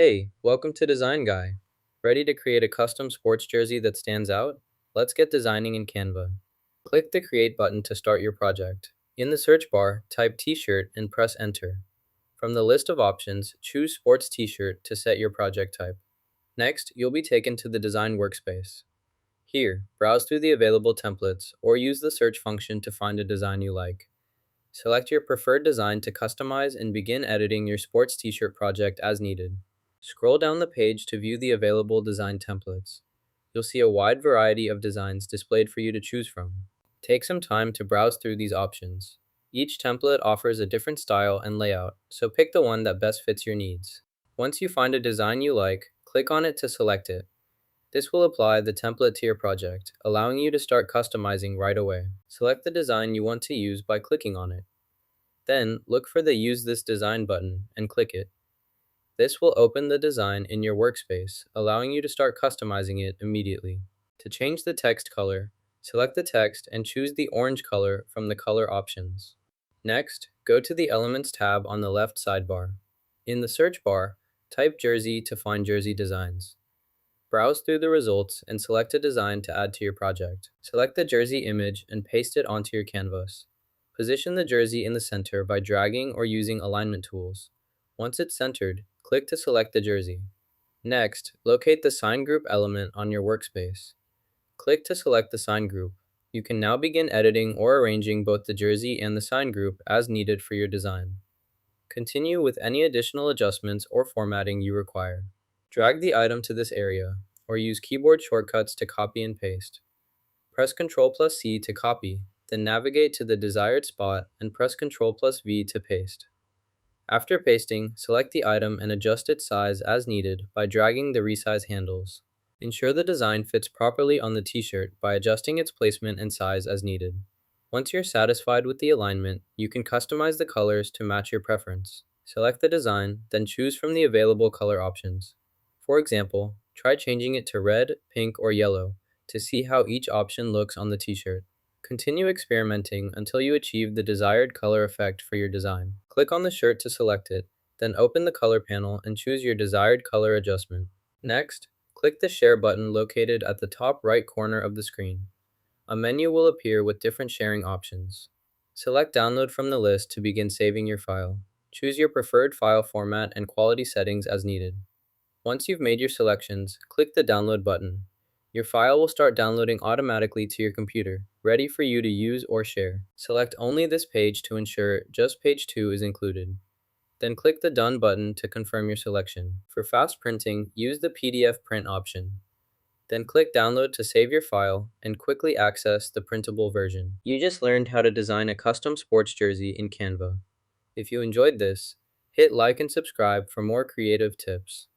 Hey, welcome to Design Guy. Ready to create a custom sports jersey that stands out? Let's get designing in Canva. Click the Create button to start your project. In the search bar, type T-shirt and press Enter. From the list of options, choose Sports T-shirt to set your project type. Next, you'll be taken to the Design workspace. Here, browse through the available templates or use the search function to find a design you like. Select your preferred design to customize and begin editing your sports t-shirt project as needed. Scroll down the page to view the available design templates. You'll see a wide variety of designs displayed for you to choose from. Take some time to browse through these options. Each template offers a different style and layout, so pick the one that best fits your needs. Once you find a design you like, click on it to select it. This will apply the template to your project, allowing you to start customizing right away. Select the design you want to use by clicking on it. Then, look for the Use this design button and click it. This will open the design in your workspace, allowing you to start customizing it immediately. To change the text color, select the text and choose the orange color from the color options. Next, go to the Elements tab on the left sidebar. In the search bar, type Jersey to find jersey designs. Browse through the results and select a design to add to your project. Select the jersey image and paste it onto your canvas. Position the jersey in the center by dragging or using alignment tools. Once it's centered, click to select the jersey. Next, locate the sign group element on your workspace. Click to select the sign group. You can now begin editing or arranging both the jersey and the sign group as needed for your design. Continue with any additional adjustments or formatting you require. Drag the item to this area, or use keyboard shortcuts to copy and paste. Press Ctrl+C to copy, then navigate to the desired spot and press Ctrl+V to paste. After pasting, select the item and adjust its size as needed by dragging the resize handles. Ensure the design fits properly on the t-shirt by adjusting its placement and size as needed. Once you're satisfied with the alignment, you can customize the colors to match your preference. Select the design, then choose from the available color options. For example, try changing it to red, pink, or yellow to see how each option looks on the t-shirt. Continue experimenting until you achieve the desired color effect for your design. Click on the shirt to select it, then open the color panel and choose your desired color adjustment. Next, click the Share button located at the top right corner of the screen. A menu will appear with different sharing options. Select Download from the list to begin saving your file. Choose your preferred file format and quality settings as needed. Once you've made your selections, click the Download button. Your file will start downloading automatically to your computer, ready for you to use or share. Select only this page to ensure just page 2 is included. Then click the Done button to confirm your selection. For fast printing, use the PDF print option. Then click Download to save your file and quickly access the printable version. You just learned how to design a custom sports jersey in Canva. If you enjoyed this, hit like and subscribe for more creative tips.